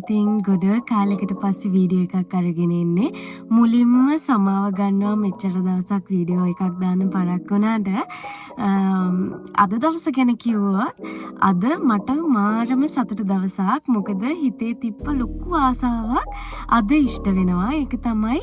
ඉතින් ගොඩ කාලෙකට පස්සේ වීඩියෝ එකක් අරගෙන ඉන්නේ. මුලින්ම සමාව ගන්නවා මෙච්චර දවසක් වීඩියෝ එකක් දාන්න පරක් වුණාට අද දවස ගැන කිව්වොත් අද මට මාරම සතුටු දවසක්. මොකද හිතේ තිබ්බ ලොකු ආසාවක් අද ඉෂ්ට වෙනවා. ඒක තමයි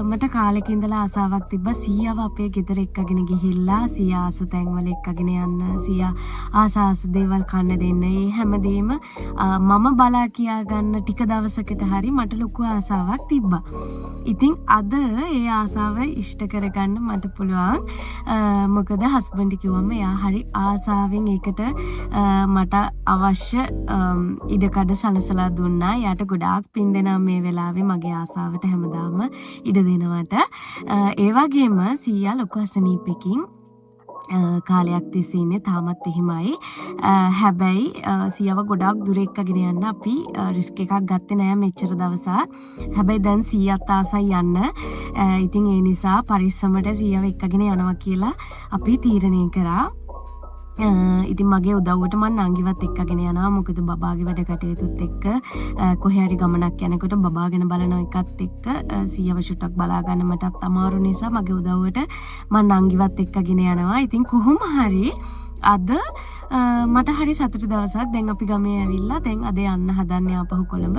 මට කාලෙක ඉඳලා ආසාවක් තිබ්බා සීයාව අපේ ගෙදර එක්කගෙන ගිහිල්ලා සීයා ආස තැන්වල එක්කගෙන යන්න, සීයා ආස දේවල් කන්න දෙන්න. ඒ හැමදේම මම බලා කියා ගන්න ටික දවසකට හරි මට ලොකු ආසාවක් තිබ්බා. ඉතින් අද ඒ ආසාව ඉෂ්ට කරගන්න මට පුළුවන්. මොකද හස්බන්ඩ් කිව්වම එයා හරි ආසාවෙන් ඒකට මට අවශ්‍ය ඉඩකඩ සලසලා දුන්නා. එයාට ගොඩාක් පින් දෙනවා මේ වෙලාවේ මගේ ආසාවට හැමදාම ඉඩ දෙනවට. ඒ වගේම සීයා ලොකු අසනීපෙකින් කාලයක් තිස්සේ ඉන්නේ. තාමත් එහෙමයි. හැබැයි සීයාව ගොඩාක් දුර එක්කගෙන යන්න අපි රිස්ක් එකක් ගත්තේ නෑ මෙච්චර දවසක්. හැබැයි දැන් සීයාත් ආසයි යන්න. ඉතින් ඒ නිසා පරිස්සමට සීයාව එක්කගෙන යනවා කියලා අපි තීරණය කරා. ඉතින් මගේ උදව්වට මම නංගිවත් එක්කගෙන යනවා. මොකද බබාගේ වැඩ කටයුතුත් එක්ක කොහේ හරි ගමනක් යනකොට බබා ගැන බලන එකත් එක්ක සීයව ෂුටක් බලා ගන්න මටත් අමාරු නිසා මගේ උදව්වට මම නංගිවත් එක්කගෙන යනවා. ඉතින් කොහොම හරි අද මට හරි සතුටු දවසක්. දැන් අපි ගමේ ඇවිල්ලා දැන් අද යන්න හදන්නේ ආපහු කොළඹ.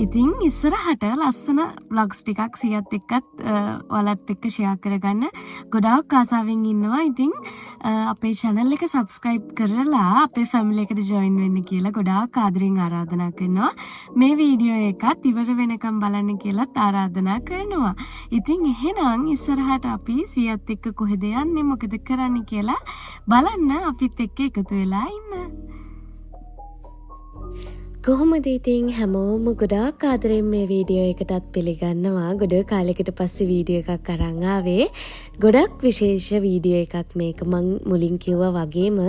ඉතින් ඉස්සරහට ලස්සන vlogs ටිකක් සියත් එක්කත් ඔයාලත් එක්ක ෂෙයා කරගන්න ගොඩාක් ආසාවෙන් ඉන්නවා. ඉතින් අපේ channel එක subscribe කරලා අපේ family එකට join වෙන්න කියලා ගොඩාක් ආදරෙන් ආරාධනා කරනවා. මේ වීඩියෝ එකත් ඉවර වෙනකම් බලන්න කියලාත් ආරාධනා කරනවා. ඉතින් එහෙනම් ඉස්සරහට අපි සියත් එක්ක කොහෙද යන්නේ මොකද කරන්නේ කියලා බලන්න අපිත් එක්ක එකතු වෙලා ඉන්න. කොහොමද ඉතින් හැමෝම ගොඩාක් ආදරෙන් මේ වීඩියෝ එකටත් පිළිගන්නවා. ගොඩ කාලෙකට පස්සේ වීඩියෝ එකක් අරන් ආවේ. ගොඩක් විශේෂ වීඩියෝ එකක් මේක. මං මුලින් කිව්වා වගේම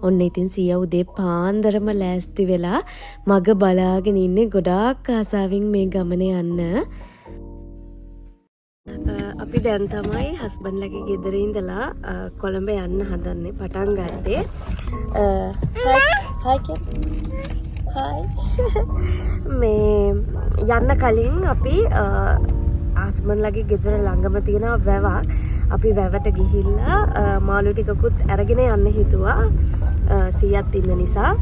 ඔන්න ඉතින් සීයා උදේ පාන්දරම ලෑස්ති වෙලා මග බලාගෙන ඉන්නේ ගොඩාක් ආසාවෙන් මේ ගමන යන්න. අපි දැන් තමයි හස්බන්ඩ්ලගේ ගෙදර ඉඳලා කොළඹ යන්න හදන්නේ පටන් ගත්තේ. මේ යන්න කලින් අපි හස්බන්ඩ්ලගේ ගෙදර ළඟම තියෙන වැවක්. අපි වැවට ගිහිල්ලා මාළු ටිකකුත් අරගෙන යන්න හිතුවා සීයාත් ඉන්න නිසා.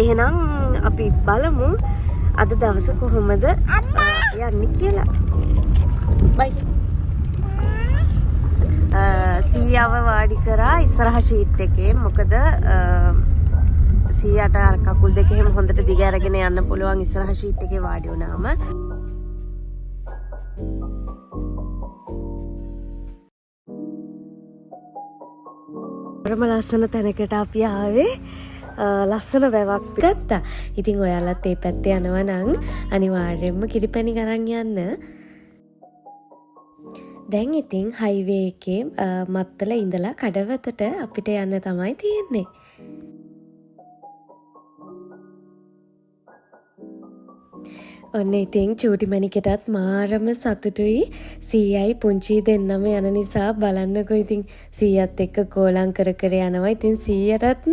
එහෙනම් අපි බලමු අද දවස කොහොමද යන්නේ කියලා. බයි. සීයාව වාඩි කරා ඉස්සරහ ෂීට් එකේ. මොකද සීයාට අර කකුල් දෙක එහෙම හොඳට දිග අරගෙන යන්න පුළුවන් ඉස්සරහ ෂීට් එකේ වාඩි වුණාම. ලස්සන තැනකට අපි ආවේ. ලස්සන වැවක් ගත්තා. ඉතින් ඔයාලත් ඒ පැත්තේ යනවා නම් අනිවාර්යයෙන්ම කිරිපැණි ගරන් යන්න. දැන් ඉතින් හයිවේ එකේ මත්තල ඉඳලා කඩවතට අපිට යන්න තමයි තියෙන්නේ. ඔන්න ඉතින් චූටි මණිකටත් මාරම සතුටුයි. සීයයි පුංචි දෙන්නම යන නිසා බලන්නකෝ ඉතින් සීයත් එක්ක කෝලම් කර කර යනවා. ඉතින් සීයටත්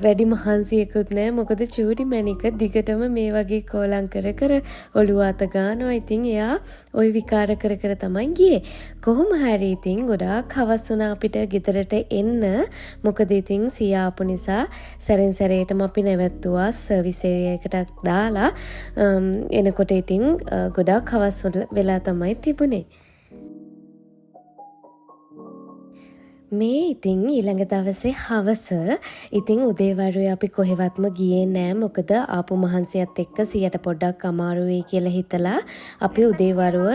වැඩි මහන්සියකුත් නැහැ. මොකද චූටි මණික දිගටම මේ වගේ කෝලම් කර කර ඔළුව අත ගන්නවා. ඉතින් එයා ওই විකාර කර කර තමයි ගියේ. කොහොම හරි ඉතින් ගොඩාක් හවස් වුණා අපිට ගෙදරට එන්න. මොකද ඉතින් සීයා ආපු නිසා සැරෙන් සැරේටම අපි නැවැත්තුවා සර්විස් ඒරියා එකට දාලා. එනකොට ඉතින් ගොඩාක් හවස් වෙලා තමයි තිබුණේ. මේ ඉතින් ඊළඟ දවසේ හවස. ඉතින් උදේවරුේ අපි කොහෙවත්ම ගියේ නෑ. මොකද ආපු මහන්සියත් එක්ක සීයට පොඩ්ඩක් අමාරු වෙයි කියලා හිතලා අපි උදේවරුව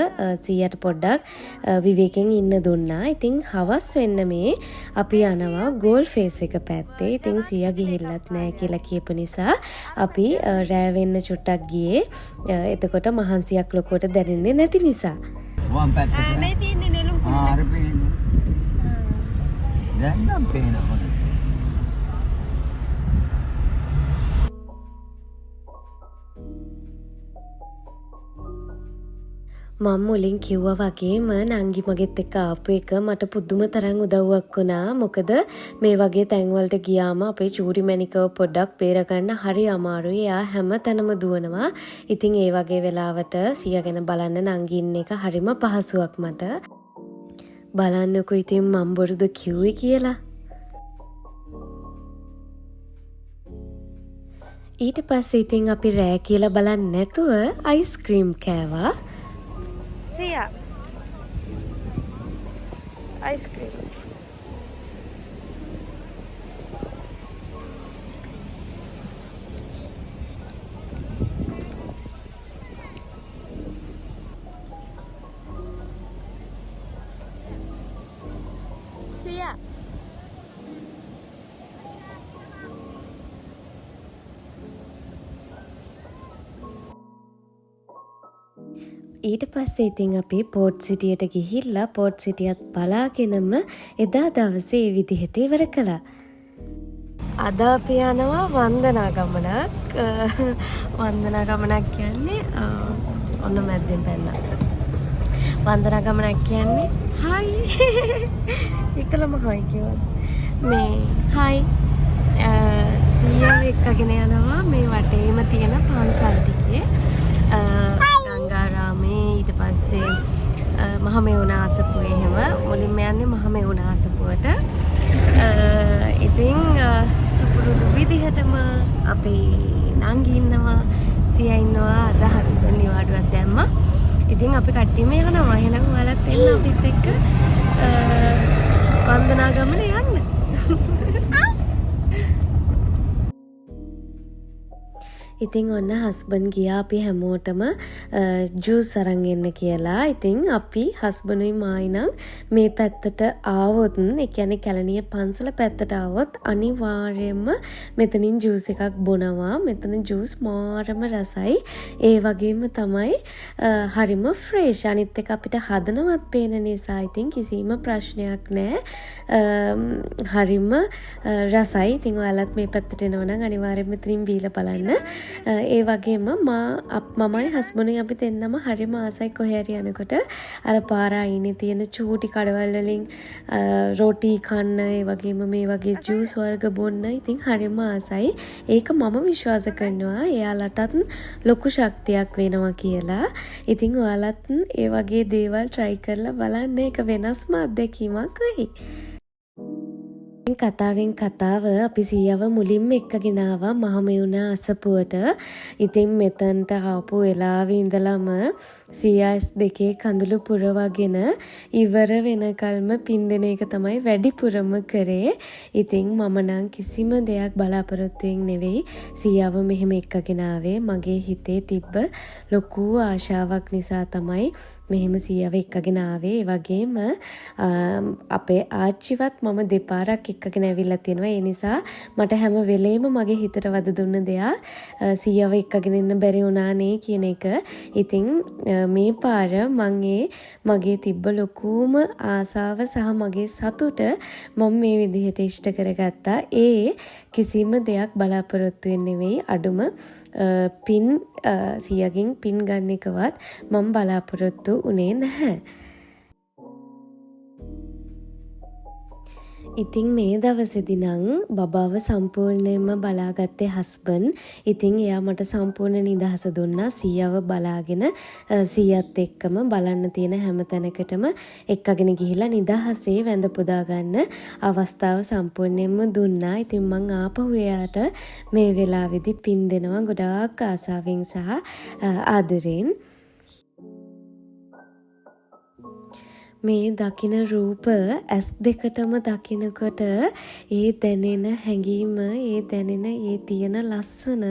සීයට පොඩ්ඩක් විවේකයෙන් ඉන්න දුන්නා. ඉතින් හවස් වෙන්න මේ අපි යනවා ගෝල් ෆේස් එක පැත්තේ. ඉතින් සීයා ගිහිල්ලත් නෑ කියලා කියපු නිසා අපි රෑ වෙන්න චුට්ටක් ගියේ. එතකොට මහන්සියක් ලොකුවට දැනෙන්නේ නැති නිසා. වම් පැත්තට මේ තියෙන්නේ නෙළුම් කුරුල්ල. අර පේන්නේ. දැන් නම් පේනවා. මම මුලින් කිව්වා වගේම නංගි මගෙත් එක්ක ආපු එක මට පුදුම තරම් උදව්වක් වුණා. මොකද මේ වගේ තැන්වලට ගියාම අපේ චූටි මැණිකව පොඩ්ඩක් බේරගන්න හරි අමාරුයි. එයා හැම තැනම දුවනවා. ඉතින් ඒ වගේ වෙලාවට සියා ගැන බලන්න නංගි ඉන්න එක හරිම පහසුවක් මට. බලන්නකො ඉතින් මම බොරුද කිව්වේ කියලා. ඊට පස්සේ ඉතින් අපි රෑ කියලා බලන්නේ නැතුව අයිස්ක්‍රීම් කෑවා. Sia. Ice cream. Sia. ඊට පස්සේ ඉතින් අපි පෝට් සිටියට ගිහිල්ලා පෝට් සිටියත් බලාගෙනම එදා දවසේ ඒ විදිහට ඉවර කළා. අද අපි යනවා වන්දනා ගමනක්. වන්දනා ගමනක් කියන්නේ ඔන්න මැද්දෙන් පැනලා. වන්දනා ගමනක් කියන්නේ හයි. එකලම හයි කිව්වා. මේ හයි. සීයා එක්කගෙන යනවා මේ වටේම තියෙන පන්සල් ටිකේ. ගංගාරාමේ ඊට පස්සේ මහමෙවුනා අසපුවේ එහෙම මුලින්ම යන්නේ මහමෙවුනා අසපුවට. ඉතින් සුපුරුදු විදිහටම අපි නංගි ඉන්නවා සියා ඉන්නවා අද හස්බන්ඩ් නිවාඩුවක් දැම්මා. ඉතින් අපි කට්ටියම යනවා. එහෙනම් ඔයාලත් එන්න අපිත් එක්ක වන්දනා ගමන යන්න. ඉතින් ඔන්න හස්බන්ඩ් ගියා අපි හැමෝටම ජූස් අරන් එන්න කියලා. ඉතින් අපි හස්බන්ඩ්ුයි මායි නම් මේ පැත්තට ආවොත්, ඒ කියන්නේ කැලණිය පන්සල පැත්තට ආවොත් අනිවාර්යයෙන්ම මෙතනින් ජූස් එකක් බොනවා. මෙතන ජූස් මාරම රසයි. ඒ වගේම තමයි හරිම ෆ්‍රෙෂ්. අනිත් එක අපිට හදනවත් පේන නිසා ඉතින් කිසිම ප්‍රශ්නයක් නැහැ. හරිම රසයි. ඉතින් ඔයාලත් මේ පැත්තට එනවා නම් අනිවාර්යයෙන්ම මෙතනින් බීලා බලන්න. ඒ වගේම මමයි හස්බන්ඩ්ුයි අපි දෙන්නම හරිම ආසයි කොහේ හරි යනකොට අර පාර අයිනේ තියෙන චූටි කඩවල් වලින් රොටි කන්න, ඒ වගේම මේ වගේ ජූස් වර්ග බොන්න ඉතින් හරිම ආසයි. ඒක මම විශ්වාස කරනවා එයාලටත් ලොකු ශක්තියක් වෙනවා කියලා. ඉතින් ඔයාලත් ඒ වගේ දේවල් try කරලා බලන්න. ඒක වෙනස්ම අත්දැකීමක් වෙයි. කතාවෙන් කතාව අපි සීයව මුලින්ම එක්කගෙන ආවා මහමෙවුනා අසපුවට. ඉතින් මෙතනට ආපු වෙලාවේ ඉඳලම සීයාස් දෙකේ කඳුළු පුරවගෙන ඉවර වෙනකල්ම පින්දෙන එක තමයි වැඩිපුරම කරේ. ඉතින් මම නම් කිසිම දෙයක් බලාපොරොත්තුවෙන් නෙවෙයි සීයව මෙහෙම එක්කගෙන ආවේ. මගේ හිතේ තිබ්බ ලොකු ආශාවක් නිසා තමයි මෙහෙම සීයව එක්කගෙන ආවේ. ඒ වගේම අපේ ආච්චිවත් මම දෙපාරක් එක්කගෙන ඇවිල්ලා තියෙනවා. ඒ නිසා මට හැම වෙලේම මගේ හිතට වද දුන්න දෙයක් සීයව එක්කගෙන ඉන්න බැරි වුණා නේ කියන එක. ඉතින් මේ පාර මගේ තිබ්බ ලොකුම ආසාව සහ මගේ සතුට මම මේ විදිහට ඉෂ්ට කරගත්තා. ඒ කිසිම දෙයක් බලාපොරොත්තු වෙන්නේ නෙවෙයි. අඩුම පින් සියගෙන් පින් ගන්න එකවත් මම බලාපොරොත්තු උනේ නැහැ. ඉතින් මේ දවසේදී නම් බබාව සම්පූර්ණයෙන්ම බලාගත්තේ හස්බන්ඩ්. ඉතින් එයා මට සම්පූර්ණ නිදහස දුන්නා. සීයව බලාගෙන සීයත් එක්කම බලන්න තියෙන හැම තැනකටම එක්කගෙන ගිහිල්ලා නිදහසේ වැඳ පුදා ගන්න අවස්ථාව සම්පූර්ණයෙන්ම දුන්නා. ඉතින් මං ආපහු එයාට මේ වෙලාවේදී පින් දෙනවා ගොඩාක් ආසාවෙන් සහ ආදරෙන්. මේ දකින රූප ඇස් දෙකටම දකිනකොට ඒ දැනෙන හැඟීම, ඒ දැනෙන ඒ තියෙන ලස්සන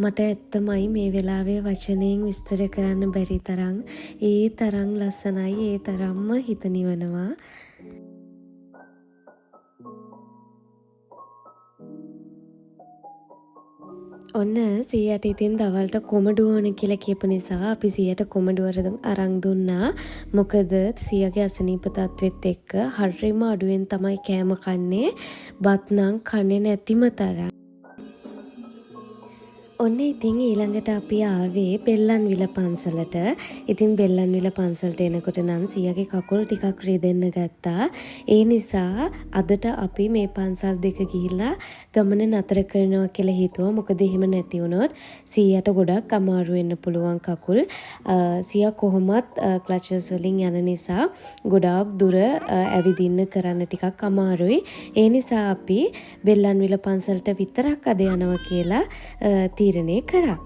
මට ඇත්තමයි මේ වෙලාවේ වචනයෙන් විස්තර කරන්න බැරි තරම් ඒ තරම් ලස්සනයි, ඒ තරම්ම හිත නිවනවා. ඔන්න සීයට ඉතින් දවල්ට කොමඩු ඕන කියලා කියපු නිසා අපි සීයට කොමඩු අරන් දුන්නා. මොකද සීයාගේ අසනීප තත්වෙත් එක්ක හරිම අඩුවෙන් තමයි කෑම කන්නේ. බත් නම් කන්නේ නැතිම තරම්. ඔන්න ඉතින් ඊළඟට අපි ආවේ බෙල්ලන්විල පන්සලට. ඉතින් බෙල්ලන්විල පන්සලට එනකොට නම් සියගේ කකුල් ටිකක් රිදෙන්න ගත්තා. ඒ නිසා අදට අපි මේ පන්සල් දෙක ගිහිල්ලා ගමන නතර කරනවා කියලා හිතුවා. මොකද එහෙම නැති වුණොත් සියයට ගොඩක් අමාරු වෙන්න පුළුවන් කකුල්. සියා කොහොමත් ක්ලචස් වලින් යන නිසා ගොඩාක් දුර ඇවිදින්න කරන්න ටිකක් අමාරුයි. ඒ නිසා අපි බෙල්ලන්විල පන්සලට විතරක් අද යනවා කියලා තීරණය කරා.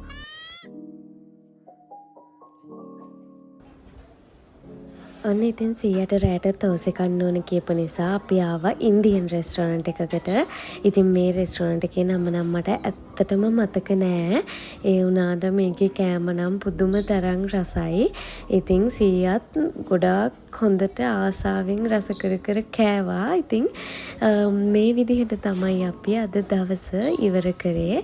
ඔන්න ඉතින් සීයට රෑට තෝසෙ කන්න ඕන කියපු නිසා අපි ආවා ඉන්දියන් රෙස්ටෝරන්ට් එකකට. ඉතින් මේ රෙස්ටෝරන්ට් එකේ නම නම් මට ඇත්තටම මතක නෑ. ඒ වුණාට මේකේ කෑම නම් පුදුම තරම් රසයි. ඉතින් සීයත් ගොඩාක් හොඳට ආසාවෙන් රස කර කර කෑවා. ඉතින් මේ විදිහට තමයි අපි අද දවස ඉවර කරේ.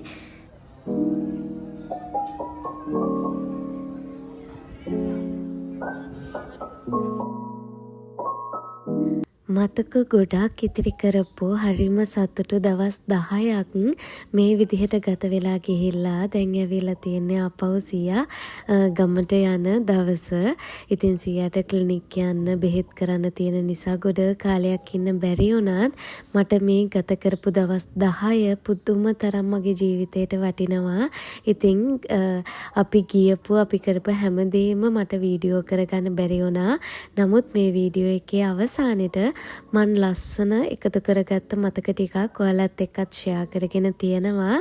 මතක ගොඩාක් ඉතිරි කරපු හරිම සතුටු දවස් 10ක් මේ විදිහට ගත වෙලා ගිහිල්ලා දැන් ඇවිල්ලා තියෙන්නේ අපව සියා ගමට යන දවස. ඉතින් සියාට ක්ලිනික් යන්න බෙහෙත් කරන්න තියෙන නිසා ගොඩ කාලයක් ඉන්න බැරි වුණත් මට මේ ගත කරපු දවස් 10 පුදුම තරම් මගේ ජීවිතේට වටිනවා. ඉතින් අපි කරපු හැමදේම මට වීඩියෝ කරගන්න බැරි වුණා. නමුත් මේ වීඩියෝ එකේ අවසානෙට මන් ලස්සන එකතු කරගත්ත මතක ටිකක් ඔයාලත් එක්කත් ෂෙයා කරගෙන තියෙනවා.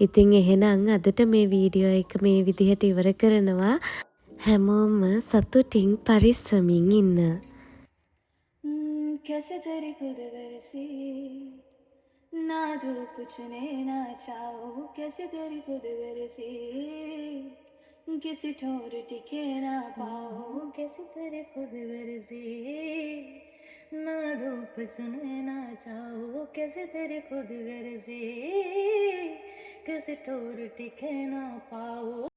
ඉතින් එහෙනම් අදට මේ වීඩියෝ එක මේ විදිහට ඉවර කරනවා. හැමෝම සතුටින් පරිස්සමින් ඉන්න. कैसे तेरी खुद गर्जी ना धूप पूछने ना चाहो कैसे तेरी खुद गर्जी किसी ठोर टिके ना पाओ कैसे तेरी खुद गर्जी ना धूप सुने ना चाहो कैसे तेरी खुद गर्जी किसी ठोर टिके ना पाओ.